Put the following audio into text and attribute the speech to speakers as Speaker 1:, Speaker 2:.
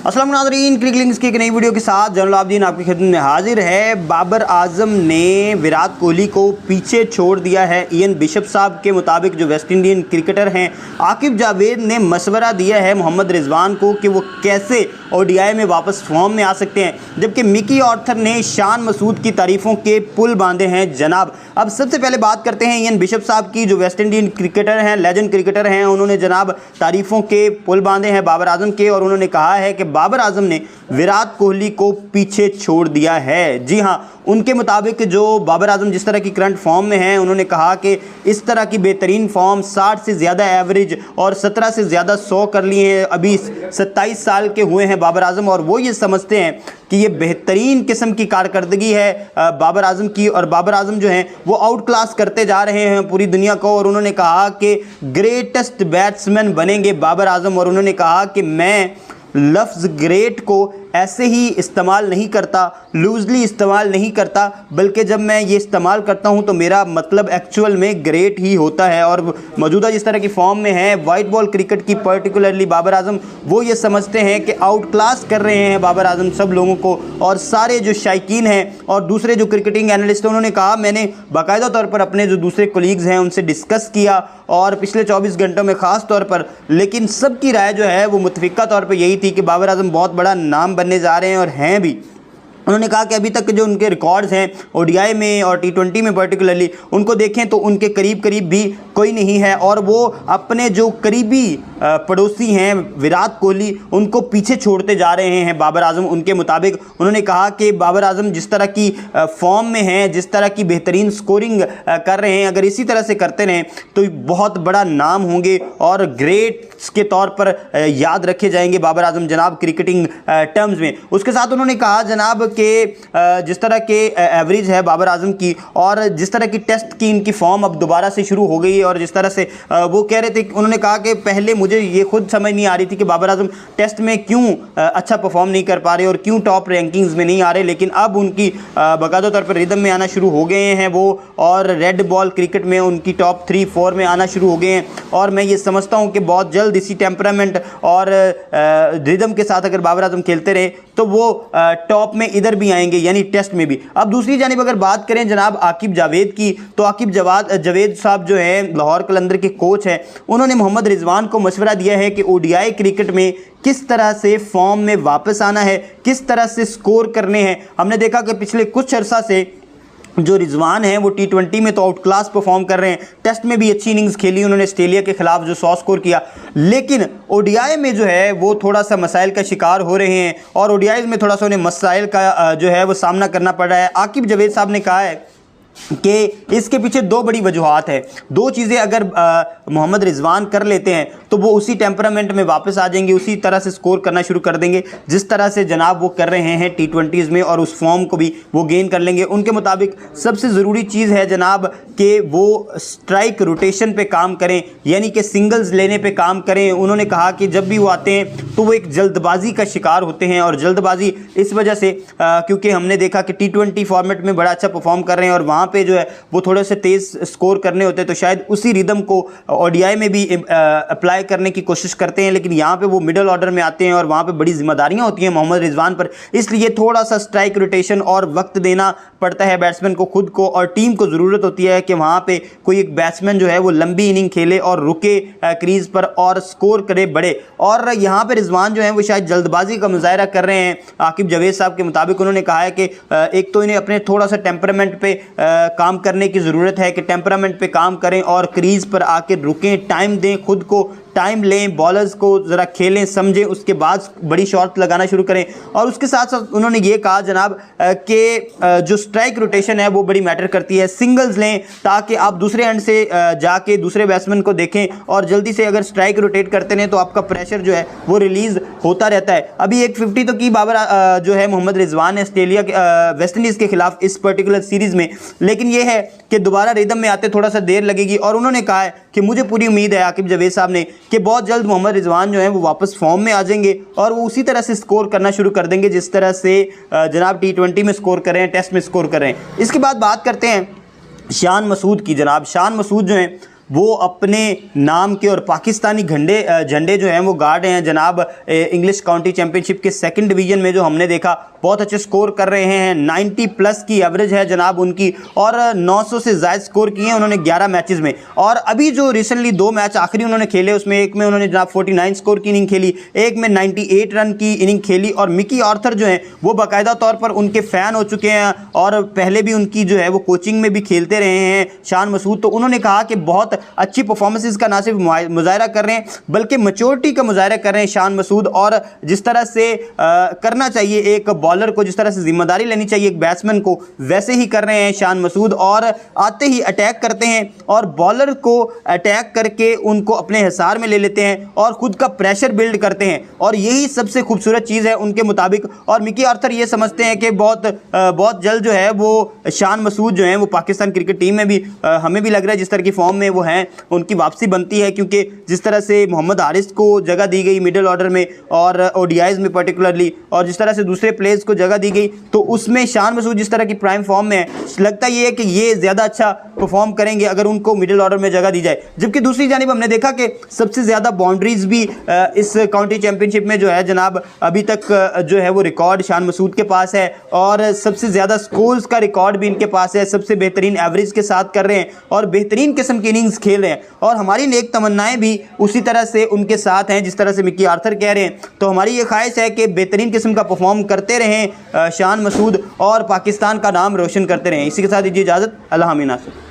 Speaker 1: अस्सलाम नाज़रीन, क्रिक लिंक्स की एक नई वीडियो के साथ जनरल आब्दीन आपकी खिदमत में हाजिर है। बाबर आजम ने विराट कोहली को पीछे छोड़ दिया है। इयन बिशप साहब के मुताबिक जो वेस्ट इंडियन क्रिकेटर हैं, आकिब जावेद ने मशवरा दिया है मोहम्मद रिजवान को कि वो कैसे ओडीआई में वापस फॉर्म में आ सकते हैं, जबकि मिकी ऑर्थर ने शान मसूद की तारीफ़ों के पुल बांधे हैं जनाब। अब सबसे पहले बात करते हैं इयन बिशप साहब की, जो वेस्ट इंडियन क्रिकेटर हैं, लेजेंड क्रिकेटर हैं। उन्होंने जनाब तारीफ़ों के पुल बांधे हैं बाबर आजम के, और उन्होंने कहा है कि बाबर आजम ने विराट कोहली को पीछे छोड़ दिया है। जी हाँ, उनके मुताबिक जो बाबर आजम जिस तरह की करंट फॉर्म में हैं, उन्होंने कहा कि इस तरह की बेहतरीन फॉर्म 60 से ज़्यादा एवरेज और 17 से ज़्यादा 100 कर लिए हैं। अभी 27 साल के हुए हैं बाबर आजम, और वो ये समझते हैं कि ये बेहतरीन किस्म की कारकर्दगी है बाबर आजम की, और बाबर आजम जो हैं वो आउट क्लास करते जा रहे हैं पूरी दुनिया को। और उन्होंने कहा कि ग्रेटेस्ट बैट्समैन बनेंगे बाबर आजम, और उन्होंने कहा कि मैं लफ्ज़ ग्रेट को ऐसे ही इस्तेमाल नहीं करता, लूजली इस्तेमाल नहीं करता, बल्कि जब मैं ये इस्तेमाल करता हूँ तो मेरा मतलब एक्चुअल में ग्रेट ही होता है। और मौजूदा जिस तरह की फॉर्म में है वाइट बॉल क्रिकेट की, पर्टिकुलरली बाबर आजम, वो ये समझते हैं कि आउट क्लास कर रहे हैं बाबर आजम सब लोगों को। और सारे जो शायकीन हैं और दूसरे जो क्रिकेटिंग एनालिस्ट हैं, उन्होंने कहा, मैंने बाकायदा तौर पर अपने जो दूसरे कोलीग्स हैं उनसे डिस्कस किया, और पिछले 24 घंटों में ख़ास तौर पर, लेकिन सबकी राय जो है वो मुतफ़िक़ा तौर पर यही थी कि बाबर आजम बहुत बड़ा नाम बनने जा रहे हैं, और हैं भी। उन्होंने कहा कि अभी तक जो उनके रिकॉर्ड्स हैं ओडीआई में और टी20 में पर्टिकुलरली, उनको देखें तो उनके करीब करीब भी कोई नहीं है, और वो अपने जो करीबी पड़ोसी हैं विराट कोहली, उनको पीछे छोड़ते जा रहे हैं बाबर आजम। उनके मुताबिक उन्होंने कहा कि बाबर आजम जिस तरह की फॉर्म में हैं, जिस तरह की बेहतरीन स्कोरिंग कर रहे हैं, अगर इसी तरह से करते रहें तो बहुत बड़ा नाम होंगे और ग्रेट्स के तौर पर याद रखे जाएंगे बाबर आजम जनाब क्रिकेटिंग टर्म्स में। उसके साथ उन्होंने कहा जनाब कि जिस तरह के एवरेज है बाबर आजम की, और जिस तरह की टेस्ट की इनकी फॉर्म अब दोबारा से शुरू हो गई है, और जिस तरह से वो कह रहे थे, उन्होंने कहा कि पहले मुझे ये खुद समझ नहीं आ रही थी कि बाबर आजम टेस्ट में क्यों अच्छा परफॉर्म नहीं कर पा रहे और क्यों टॉप रैंकिंग्स में नहीं आ रहे, लेकिन अब उनकी बाकायदा तौर पर रिदम में आना शुरू हो गए हैं वो, और रेड बॉल क्रिकेट में उनकी टॉप 3-4 में आना शुरू हो गए हैं। और मैं ये समझता हूँ कि बहुत जल्द इसी टेम्परामेंट और रिदम के साथ अगर बाबर आजम खेलते रहे तो वो टॉप में इधर भी आएंगे, यानी टेस्ट में भी। अब दूसरी जानिब अगर बात करें जनाब आकिब जावेद की, तो आकिब जावेद साहब जो है लाहौर कलंदर के कोच हैं, उन्होंने मोहम्मद रिजवान को मशवरा दिया है कि ओडीआई क्रिकेट में किस तरह से फॉर्म में वापस आना है, किस तरह से स्कोर करने हैं। हमने देखा कि पिछले कुछ अर्सा से जो रिजवान हैं वो टी20 में तो आउट क्लास परफॉर्म कर रहे हैं, टेस्ट में भी अच्छी इनिंग्स खेली उन्होंने, ऑस्ट्रेलिया के खिलाफ जो 100 स्कोर किया, लेकिन ओडीआई में जो है वो थोड़ा सा मसाइल का शिकार हो रहे हैं, और ओडीआई में थोड़ा सा उन्हें मसाइल का जो है वो सामना करना पड़ रहा है। आकिब जावेद साहब ने कहा है कि इसके पीछे दो बड़ी वजूहात है। दो चीज़ें अगर मोहम्मद रिजवान कर लेते हैं तो वो उसी टेम्परामेंट में वापस आ जाएंगे, उसी तरह से स्कोर करना शुरू कर देंगे जिस तरह से जनाब वो कर रहे हैं टी20s में, और उस फॉर्म को भी वो गेन कर लेंगे। उनके मुताबिक सबसे ज़रूरी चीज़ है जनाब कि वो स्ट्राइक रोटेशन पे काम करें, यानी कि सिंगल्स लेने पे काम करें। उन्होंने कहा कि जब भी वो आते हैं तो वो एक जल्दबाजी का शिकार होते हैं, और जल्दबाजी इस वजह से क्योंकि हमने देखा कि टी20 फॉर्मेट में बड़ा अच्छा परफॉर्म कर रहे हैं और वहाँ पे जो है वो थोड़े से तेज़ स्कोर करने होते हैं, तो शायद उसी रिदम को ओडीआई में भी अप्लाई करने की कोशिश करते हैं, लेकिन यहाँ पे वो मिडिल ऑर्डर में आते हैं और वहाँ पे बड़ी जिम्मेदारियाँ होती हैं मोहम्मद रिजवान पर। इसलिए थोड़ा सा स्ट्राइक रोटेशन और वक्त देना पड़ता है बैट्समैन को खुद को, और टीम को ज़रूरत होती है कि वहाँ पे कोई एक बैट्समैन जो है वो लंबी इनिंग खेले और रुके क्रीज पर और स्कोर करे बड़े। और यहाँ पे रिजवान जो है वो शायद जल्दबाजी का मुजाहरा कर रहे हैं। आकिब जावेद साहब के मुताबिक उन्होंने कहा है कि एक तो इन्हें अपने थोड़ा सा टेम्परामेंट पे काम करने की ज़रूरत है कि टेम्परामेंट पे काम करें और क्रीज़ पर आके रुकें, टाइम दें खुद को, टाइम लें, बॉलर्स को ज़रा खेलें समझें, उसके बाद बड़ी शॉट लगाना शुरू करें। और उसके साथ साथ उन्होंने ये कहा जनाब कि जो स्ट्राइक रोटेशन है वो बड़ी मैटर करती है। सिंगल्स लें ताकि आप दूसरे एंड से जाके दूसरे बैट्समैन को देखें, और जल्दी से अगर स्ट्राइक रोटेट करते हैं तो आपका प्रेशर जो है वो रिलीज़ होता रहता है। अभी एक 50 तो की बाबर जो है मोहम्मद रिजवान ने ऑस्ट्रेलिया के वेस्ट इंडीज़ के खिलाफ इस पर्टिकुलर सीरीज़ में, लेकिन ये है कि दोबारा रिदम में आते थोड़ा सा देर लगेगी। और उन्होंने कहा है कि मुझे पूरी उम्मीद है आकिब जावेद साहब ने कि बहुत जल्द मोहम्मद रिजवान जो है वो वापस फॉर्म में आ जाएंगे और वो उसी तरह से स्कोर करना शुरू कर देंगे जिस तरह से जनाब टी20 में स्कोर कर रहे हैं, टेस्ट में स्कोर कर रहे हैं। इसके बाद बात करते हैं शान मसूद की। जनाब शान मसूद जो हैं वो अपने नाम के और पाकिस्तानी झंडे जो हैं वो गाड़ रहे हैं जनाब। इंग्लिश काउंटी चैंपियनशिप के सेकंड डिवीजन में जो हमने देखा बहुत अच्छे स्कोर कर रहे हैं, 90 प्लस की एवरेज है जनाब उनकी, और 900 से ज़्यादा स्कोर किए हैं उन्होंने 11 मैचेस में। और अभी जो रिसेंटली 2 मैच आखिरी उन्होंने खेले, उसमें एक में उन्होंने जनाब 49 स्कोर की इनिंग खेली, एक में 98 रन की इनिंग खेली। और मिकी आर्थर जो हैं वो बाकायदा तौर पर उनके फ़ैन हो चुके हैं और पहले भी उनकी जो है वो कोचिंग में भी खेलते रहे हैं शान मसूद। तो उन्होंने कहा कि बहुत अच्छी परफॉर्मेंसेस का ना सिर्फ मुजाहरा कर रहे हैं बल्कि मैच्योरिटी का मुजाहरा कर रहे हैं शान मसूद, और जिस तरह से करना चाहिए एक बॉलर को, जिस तरह से जिम्मेदारी लेनी चाहिए एक बैट्समैन को, वैसे ही कर रहे हैं शान मसूद। और आते ही अटैक करते हैं और बॉलर को अटैक करके उनको अपने हिसार में ले लेते हैं और खुद का प्रेशर बिल्ड करते हैं, और यही सबसे खूबसूरत चीज़ है उनके मुताबिक। और मिकी आर्थर ये समझते हैं कि बहुत जल्द जो है वो शान मसूद जो है वो पाकिस्तान क्रिकेट टीम में भी, हमें भी लग रहा है जिस तरह की फॉर्म में वो हैं उनकी वापसी बनती है, क्योंकि जिस तरह से मोहम्मद हारिस को जगह दी गई मिडिल ऑर्डर में और ओडीआईज में पर्टिकुलरली, और जिस तरह से दूसरे प्लेयर्स को जगह दी गई, तो उसमें शान मसूद जिस तरह की प्राइम फॉर्म में है, लगता ये है कि ये ज़्यादा अच्छा परफॉर्म करेंगे अगर उनको मिडिल ऑर्डर में जगह दी जाए। जबकि दूसरी जानिब हमने देखा कि सबसे ज़्यादा बाउंड्रीज भी इस काउंटी चैंपियनशिप में जो है जनाब अभी तक जो है वो रिकॉर्ड शान मसूद के पास है, और सबसे ज़्यादा स्कोर्स का रिकॉर्ड भी इनके पास है, सबसे बेहतरीन एवरेज के साथ कर रहे हैं और बेहतरीन किस्म की इनिंग्स खेल रहे हैं। और हमारी नेक तमन्नाएं भी उसी तरह से उनके साथ हैं जिस तरह से मिकी आर्थर कह रहे हैं। तो हमारी ये ख्वाहिश है कि बेहतरीन किस्म का परफॉर्म करते रहें शान मसूद और पाकिस्तान का नाम रोशन करते रहें। इसी के साथ दीजिए इजाज़त। अल्लाह हामिद नासिर।